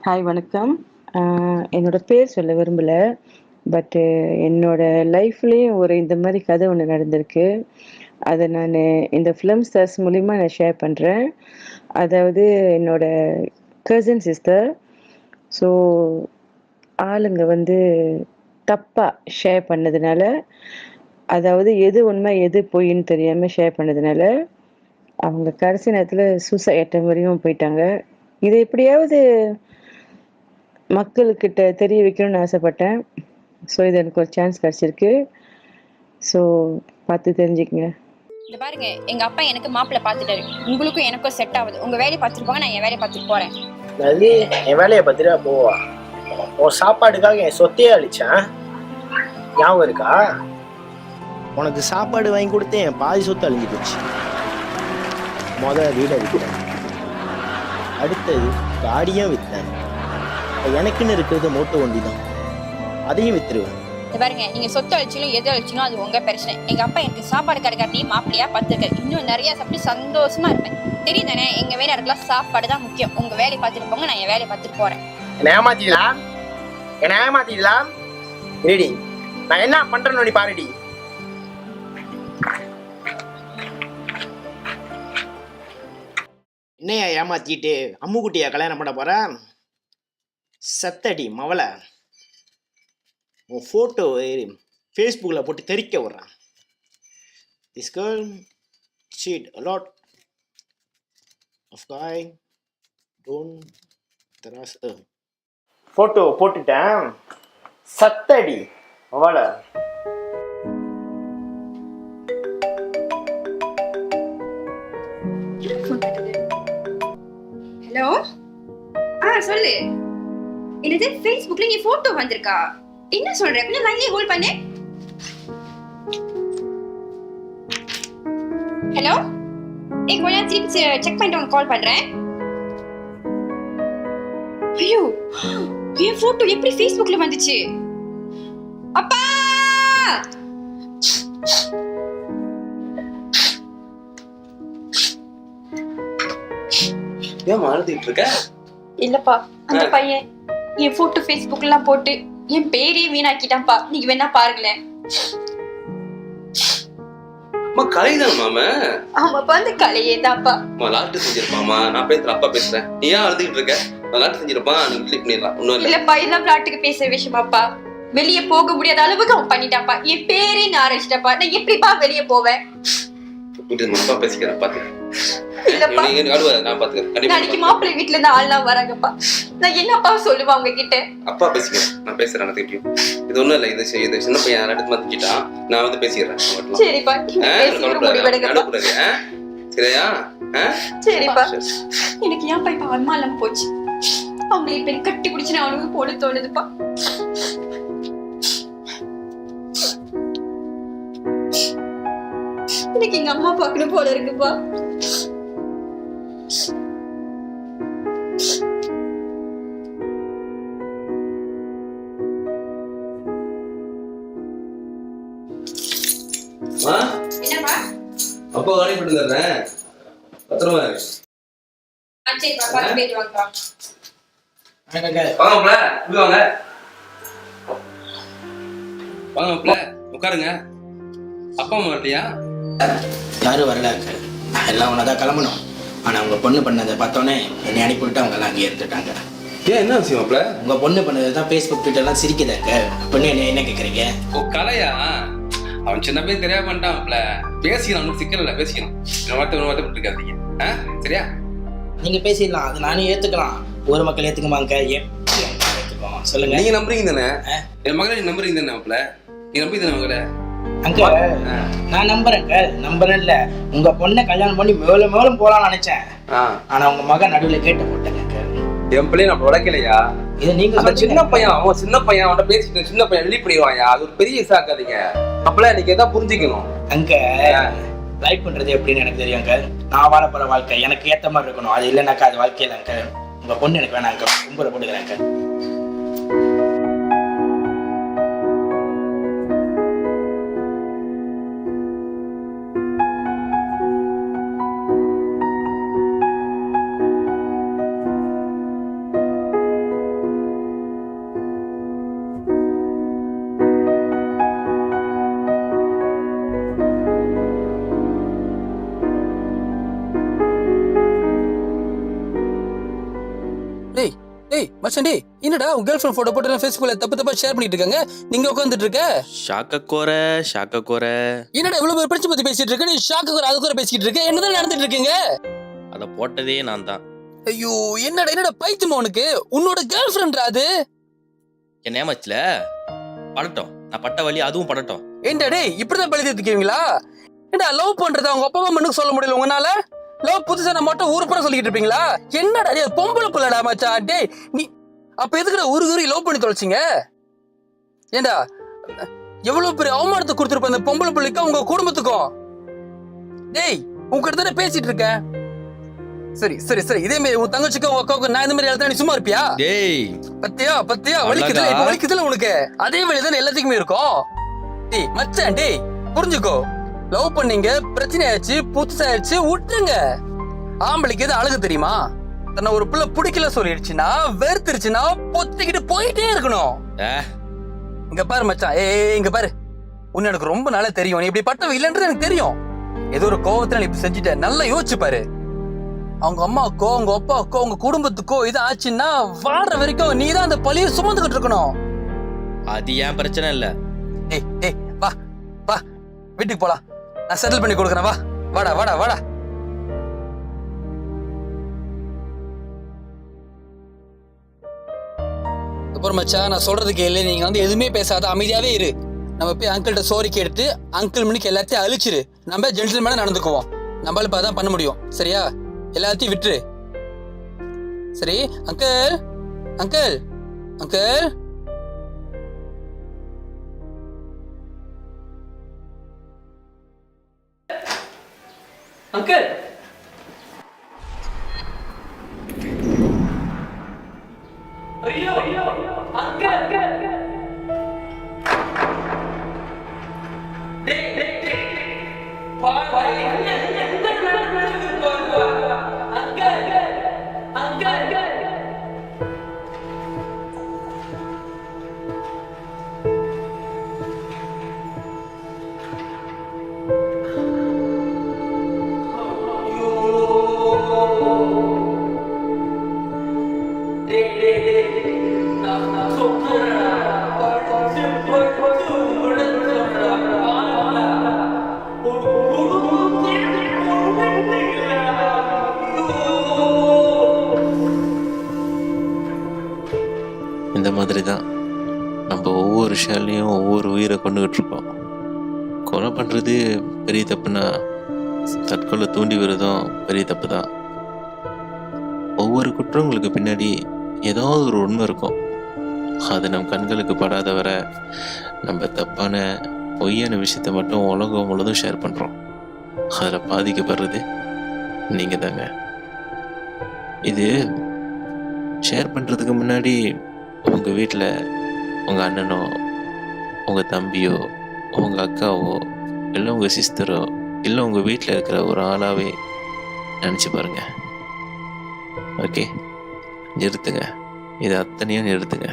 Hi வணக்கம். என்னோட பேர் சொல்ல விரும்பல. பட்டு என்னோட லைஃப்லயும் இந்த மாரி கதை ஒண்ணு நடந்திருக்கு. அத நானு இந்த ஃபிலிம் ஸ்டார்ஸ் மூலியமா நான் ஷேர் பண்றேன். அதாவது என்னோட கசின் சிஸ்டர். ஸோ ஆளுங்க தப்பா ஷேர் பண்ணதுனால, அதாவது எது உண்மை, எது பொய்ன்னு தெரியாம ஷேர் பண்ணதுனால, அவங்க கடைசி நேரத்துல சூசைட் அட்டெம்ப்ட் வரையும் போயிட்டாங்க. இத எப்படியாவது மக்களுக்கிட்ட தெரிய வைக்கணும்னு ஆசைப்பட்டேன். ஸோ இது எனக்கு ஒரு சான்ஸ் கிடைச்சிருக்கு. ஸோ பார்த்து தெரிஞ்சுக்கங்க. இந்த பாருங்க, எங்க அப்பா எனக்கு மாப்பிள்ளை பார்த்துட்டாரு. உங்களுக்கும் எனக்கும் செட் ஆகுது. உங்க வேலையை பார்த்துட்டு போங்க, நான் என் வேலையை பார்த்துட்டு போறேன். நதி என் வேலையை பத்திரா போவா. உன் சாப்பாடுக்காக என் சொத்தையே அழிச்சேன், ஞாபகம் இருக்கா? உனக்கு சாப்பாடு வாங்கி கொடுத்து என் பாதி சொத்து அழிஞ்சு போச்சு. வீடை விற்றேன், அடுத்தது காடியும் விற்றேன். எனக்குன்னு இருக்கிறது மோட்டோ வண்டி தான், அதையும் வித்துருவேன். பாருங்க, நீங்க சொத்து அழிச்சாலும் எது அழிச்சாலும் அது உங்க பிரச்சனை. எங்க அப்பா எனக்கு சாப்பாடு கிடைக்காட்டி மாப்பிள்ளையா பார்த்துருக்காரு. இன்னும் நிறைய சாப்பிட்டு சந்தோஷமா இருப்பேன். தெரியும் தானே, எங்க வேலை இருக்கலாம், சாப்பாடு தான் முக்கியம். உங்க வேலையை பார்த்துட்டு போங்க, நான் என் வேலையை பார்த்துட்டு போறேன். என்ன ஏமாத்திடலாம் ரெடி. நான் என்ன பண்றேன்னு பாருடி. என்னையா ஏமாத்திட்டு அம்முக்குட்டியா கல்யாணம் பண்ண போற? சத்தடி மவளை, உன் ஃபோட்டோ ஃபேஸ்புக்கில் போட்டு தெரிக்க விட்றான். This girl cheat a lot of guy don't trust her. Photo போட்டுட்டேன், சத்தடி மவளை. ஹலோ, சொல்லு. என்னது, ஃபேஸ்புக்ல நீ போட்டோ வந்திருக்கா? என்ன சொல்ற? கொஞ்சம் லைன்லயே ஹோல்ட் பண்ணு. ஹலோ, கொஞ்சம் திருப்பி செக் பண்ணிட்டு உனக்கு கால் பண்றேன். ஐயோ, என் போட்டோ எப்படி ஃபேஸ்புக்ல வந்துச்சு? அப்பா, ஏன் அழுதுட்டு இருக்க? இல்லப்பா, அந்த பையன் என் போட்டோ ஃபேஸ்புக்ல எல்லாம் போட்டு என் பேரே வீணாக்கிட்டான்ப்பா. நீங்க வேணா பாருங்களேன். அம்மா கலைதான் மாமா. ஆமாப்பா, அந்த கலையே தான்ப்பா. லாட்டு செஞ்சிருப்பாமா. நான் பேசுறேன், அப்பா பேசுறேன். நீ ஏன் அழுதுட்டு இருக்க? லாட்டு செஞ்சிருப்பான், நீ கிளிக் பண்ணிடலாம். ஒன்னும் இல்லப்பா, எல்லாம் பிளாட்டுக்கு பேசுற விஷயமாப்பா. வெளியே போக முடியாத அளவுக்கு அவன் பண்ணிட்டான்ப்பா. என் பேரே நான் ஆரம்பிச்சிட்டப்பா. நான் எப்படிப்பா வெளியே போவேன்? பேசிக்கிறேன், பாத்து. இல்லப்பா, நாளைக்கு மாப்பிள்ளை வீட்டுல இருந்து ஆள்லாம் வராங்கப்பா. நான் என்னப்பா சொல்லுவேன் அவங்க கிட்ட? அப்பா பேசிக்கிறேன், நான் பேசுறேன். இது ஒண்ணும் இல்ல, இது சின்ன பையன் எடுத்து மாத்திக்கிட்டான். நான் பேசிக்கிறேன். சரிப்பா, சரியா? சரிப்பா. எனக்கு ஏன்ப்பா இப்ப அம்மாலாம் போச்சு. அவங்களை இப்ப கட்டி பிடிச்சு நான் அவனுக்கு போட தோணுதுப்பா. எனக்கு எங்க அம்மா பார்க்கணும் போல இருக்குப்பா. என்னப்பா? அப்பா வாங்கி போட்டுறேன், பத்திரமா இருக்கு. சரிப்பா, பார்த்து போயிட்டு வாங்கப்பா. வாங்கப்பல, உள்ள வாங்க. வாங்கப்பல, உட்காருங்க. அப்பா அம்மா வரலையா? யாரும் வரல, எல்லாம் ஒன்னாதான் கிளம்பணும். ஆனா உங்க பொண்ணு பண்ணதை பார்த்தோன்னே என்னை அனுப்பிவிட்டு அவங்க எல்லாம் அங்கேயே இருந்துட்டாங்க. ஏன், என்ன விஷயம் அப்பல? உங்க பொண்ணு பண்ணதான் ஃபேஸ்புக் ட்விட்டர் எல்லாம் சிரிக்குதாங்க. பொண்ணு என்ன கேட்குறீங்க? ஓ, கலையா? அவன் சின்ன பையன் தெரியாம பண்ணிட்டான்ல. பேசிக்கலாம், ஒன்றும் சிக்கல் இல்லை, பேசிக்கலாம். வார்த்தை விட்டு இருக்காதீங்க, சரியா? நீங்க பேசிடலாம், அது நானும் ஏத்துக்கலாம். ஒரு மக்கள் ஏத்துக்குமாங்க? சொல்லுங்க. நீங்க நம்புறீங்க தானே என் மகளை? நீ நம்புறீங்க தானே அப்பல? நீ நம்பி தானே மகளை? அங்க நான் நம்புறேங்க, நம்புறேன் இல்ல. உங்க பொண்ணை கல்யாணம் பண்ணி மேலும் மேலும் போலாம்னு நினைச்சேன். ஆனா உங்க மகன் நடுவில் கேட்ட போட்டேங்க. என் பிள்ளைய நான் உடைக்கலையா? இது நீங்க சின்ன பையன், அவன் சின்ன பையன், அவன் பேசிட்டு சின்ன பையன் வெளியே பண்ணிடுவாயா? அது ஒரு பெரிய இசாக்காதீங்க. அப்பல நீங்க எதாவது புரிஞ்சுக்கணும். அங்க லைஃப் பண்றது எப்படின்னு எனக்கு தெரியுங்க. நான் வாழ போற வாழ்க்கை எனக்கு ஏத்த மாதிரி இருக்கணும். அது இல்லைனாக்கா அது வாழ்க்கையில அங்க உங்க பொண்ணு எனக்கு வேணாங்க. கும்புற போட்டுக்கிறேங்க. மச்சான் டேய் என்னடா உங்க கேர்ள் ஃப்ரெண்ட் போட்டோ போட்டு ஃபேஸ்புக்ல தப்பா ஷேர் பண்ணிட்டு இருக்காங்க, நீங்க உட்கார்ந்துட்டு இருக்க. ஷாக்க என்னடா இவ்வளவு பேர் பிரச்சனை பத்தி பேசிட்டு இருக்க, நீ ஷாக்க கூட பேசிட்டு இருக்க, என்னதான் நடந்துட்டு இருக்கீங்க? அத போட்டதே நான் தான். ஐயோ என்னடா பைத்தியமா உனக்கு? உன்னோட கேர்ள் ஃப்ரெண்ட்ரா அது. என்ன ஏமாச்சுல படட்டும், நான் பட்ட வழி அதுவும் படட்டும். ஏண்டா டேய் இப்படிதான் பழி தீர்த்துக்கீங்களா? ஏண்டா லவ் பண்றது அவங்க அப்பா அம்மா சொல்ல முடியல உங்களால? லவ் புதுசா நான் மட்டும் ஊரு புறம் சொல்லிட்டு இருப்பீங்களா? என்னடா டேய் பொம்பளை புள்ளடா மச்சான். டேய் நீ அப்ப எதுக்குடா ஊரு லவ் பண்ணி தொலைச்சிங்க? ஏண்டா எவ்வளவு பெரிய அவமானத்தை கொடுத்துருப்ப அந்த பொம்பளை பிள்ளைக்கும் உங்க குடும்பத்துக்கும். டேய் உங்ககிட்ட தானே பேசிட்டு இருக்கேன். சரி இதே மாதிரி உன் தங்கச்சிக்கும் உங்க அக்காவுக்கும் நான் இந்த மாதிரி எழுத நீ சும்மா இருப்பியா? டேய் பத்தியா வலிக்குதுல உனக்கு. அதே வழி தானே எல்லாத்துக்குமே இருக்கும். டேய் மச்சான் டேய் புரிஞ்சுக்கோ, லவ் பண்ணீங்க, பிரச்சனை ஆயிடுச்சு, புதுசாயிடுச்சு, விட்டுருங்க. ஆம்பளைக்கு எது அழகு தெரியுமா? தன்னை ஒரு பிள்ளை பிடிக்கல சொல்லிடுச்சுன்னா, வெறுத்துருச்சுன்னா பொத்திக்கிட்டு போயிட்டே இருக்கணும். இங்க பாரு மச்சான், இங்க பாரு, உன்னை எனக்கு ரொம்ப நாளா தெரியும். நீ இப்படி பட்டவ இல்லைன்றது எனக்கு தெரியும். ஏதோ ஒரு கோவத்துல நீ இப்படி செஞ்சுட்ட. நல்லா யோசிச்சு பாரு. அவங்க அம்மாக்கோ அவங்க அப்பாக்கோ உங்க குடும்பத்துக்கோ இது ஆச்சுன்னா வாழ்ற வரைக்கும் நீ தான் அந்த பழியை சுமந்துகிட்டு இருக்கணும். அது ஏன் பிரச்சனை இல்ல. டேய் வா வீட்டுக்கு போலாம், நான் செட்டில் பண்ணி கொடுக்குறேன். வாடா. அப்புறம் மச்சான் நான் சொல்றதுக்கு இல்லை, நீங்க வந்து எதுவுமே பேசாத அமைதியாவே இரு. நம்ம போய் அங்கிள்கிட்ட சோரி கேட்டு அங்கிள் மணிக்கு எல்லாத்தையும் அழிச்சிரு. நம்ம ஜென்டில்மேனா நடந்துக்குவோம். நம்மளால இப்பதான் பண்ண முடியும். சரியா? எல்லாத்தையும் விட்டுரு. சரி அங்கிள். அங்கிள் ஐயோ அங்கிள் இந்த மாதிரி தான் நம்ம ஒவ்வொரு விஷயம்லையும் ஒவ்வொரு உயிரை கொண்டுகிட்டு இருக்கோம். கொலை பண்ணுறது பெரிய தப்புனா தற்கொலை தூண்டி வருதும் பெரிய தப்பு தான். ஒவ்வொரு குற்றங்களுக்கு பின்னாடி ஏதாவது ஒரு உண்மை இருக்கும். அது நம் கண்களுக்கு படாத வர நம்ம தப்பான பொய்யான விஷயத்தை மட்டும் உலகம் முழுதும் ஷேர் பண்ணுறோம். அதில் பாதிக்கப்படுறது நீங்கள் தாங்க. இது ஷேர் பண்ணுறதுக்கு முன்னாடி உங்கள் வீட்டில் உங்கள் அண்ணனோ உங்கள் தம்பியோ உங்கள் அக்காவோ இல்லை உங்கள் சிஸ்டரோ இல்லை உங்கள் வீட்டில் இருக்கிற ஒரு ஆளாகவே நினச்சி பாருங்கள். ஓகே, நிறுத்துங்க. இது அத்தனையும் நிறுத்துங்க.